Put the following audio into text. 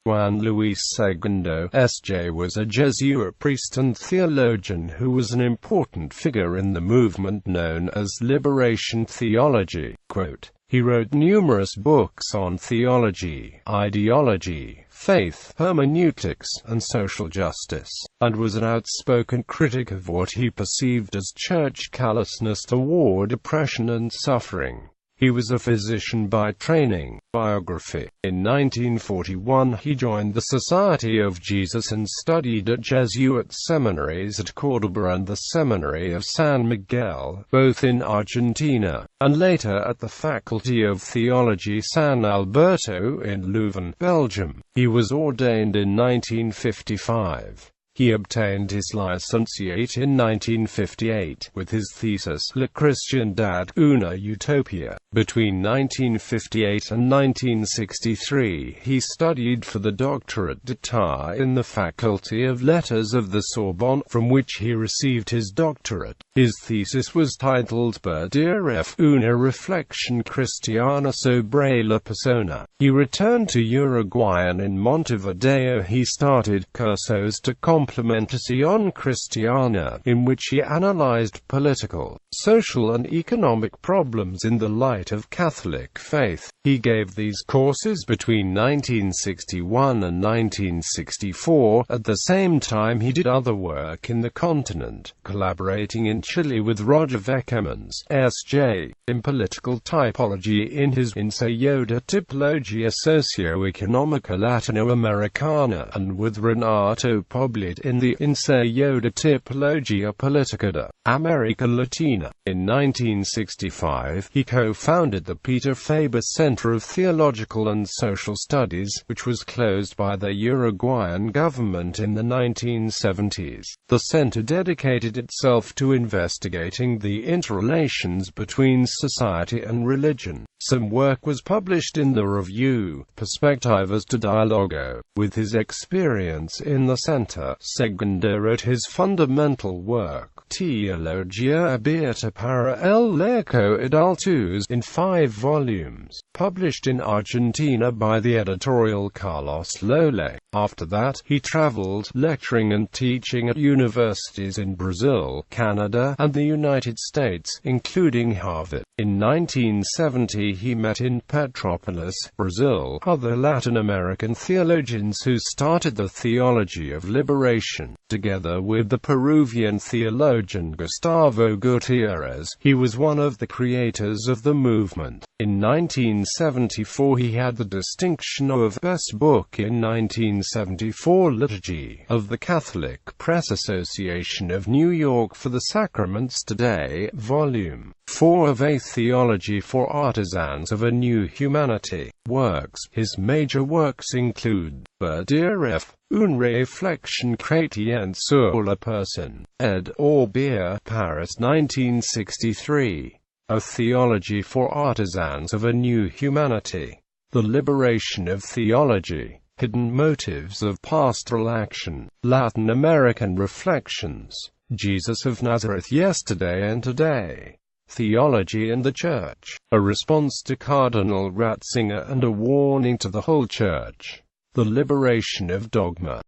Juan Luis Segundo, S.J. was a Jesuit priest and theologian who was an important figure in the movement known as liberation theology. Quote, "He wrote numerous books on theology, ideology, faith, hermeneutics, and social justice, and was an outspoken critic of what he perceived as church callousness toward oppression and suffering. He was a physician by training." Biography. In 1941 he joined the Society of Jesus and studied at Jesuit seminaries at Córdoba and the Seminary of San Miguel, both in Argentina, and later at the Faculty of Theology San Alberto in Leuven, Belgium. He was ordained in 1955. He obtained his licentiate in 1958, with his thesis La Cristiandad, una utopia. Between 1958 and 1963 he studied for the doctorate d'etat in the Faculty of Letters of the Sorbonne, from which he received his doctorate. His thesis was titled Per una reflexión cristiana sobre la persona. He returned to Uruguay and in Montevideo he started Cursos de Complementación Cristiana, in which he analyzed political, social and economic problems in the light of Catholic faith. He gave these courses between 1961 and 1964. At the same time he did other work in the continent, collaborating in Chile with Roger Veckermans, S.J., in political typology in his Ensayo de Tipologia Socioeconómica Latinoamericana, and with Renato Poblet in the Ensayo de Tipologia Política de América Latina. In 1965, he co-founded the Peter Faber Center of Theological and Social Studies, which was closed by the Uruguayan government in the 1970s. The center dedicated itself to investigating the interrelations between society and religion. Some work was published in the review Perspectivas de Diálogo. With his experience in the center, Segundo wrote his fundamental work, Teologia abierta para el laico adultos, in 5 volumes, published in Argentina by the editorial Carlos Lole. After that, he traveled, lecturing and teaching at universities in Brazil, Canada, and the United States, including Harvard. In 1970 he met in Petropolis, Brazil, other Latin American theologians who started the theology of liberation. Together with the Peruvian theologian Gustavo Gutiérrez, he was one of the creators of the movement. In 1974 he had the distinction of Best Book in 1974 Liturgy of the Catholic Press Association of New York for the Sacraments Today, Volume 4 of A Theology for Artisans of a New Humanity. Works. His major works include Une réflexion chrétienne sur la personne, ed. Orbea, Paris 1963. A Theology for Artisans of a New Humanity. The Liberation of Theology. Hidden Motives of Pastoral Action. Latin American Reflections. Jesus of Nazareth Yesterday and Today. Theology and the Church. A Response to Cardinal Ratzinger and a Warning to the Whole Church. The Liberation of Dogma.